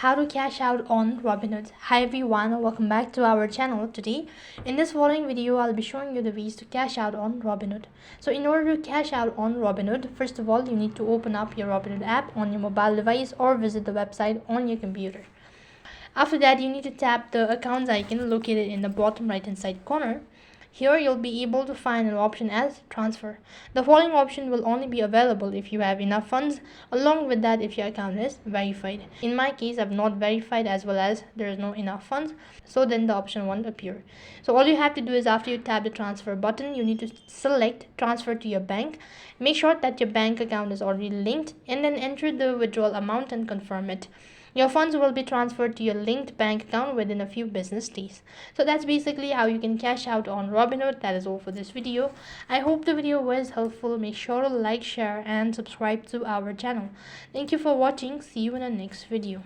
How to cash out on Robinhood. Hi everyone, welcome back to our channel. Today in this following video I'll be showing you the ways to cash out on Robinhood. So in order to cash out on Robinhood, first of all you need to open up your Robinhood app on your mobile device or visit the website on your computer. After that, you need to tap the accounts icon located in the bottom right hand side corner. Here you'll be able to find an option as transfer. The following option will only be available if you have enough funds, along with that if your account is verified. In my case, I've not verified as well as there is no enough funds, so then the option won't appear. So all you have to do is after you tap the transfer button, you need to select transfer to your bank. Make sure that your bank account is already linked and then enter the withdrawal amount and confirm it. Your funds will be transferred to your linked bank account within a few business days. So that's basically how you can cash out on Robinhood. That is all for this video. I hope the video was helpful. Make sure to like, share and subscribe to our channel. Thank you for watching. See you in the next video.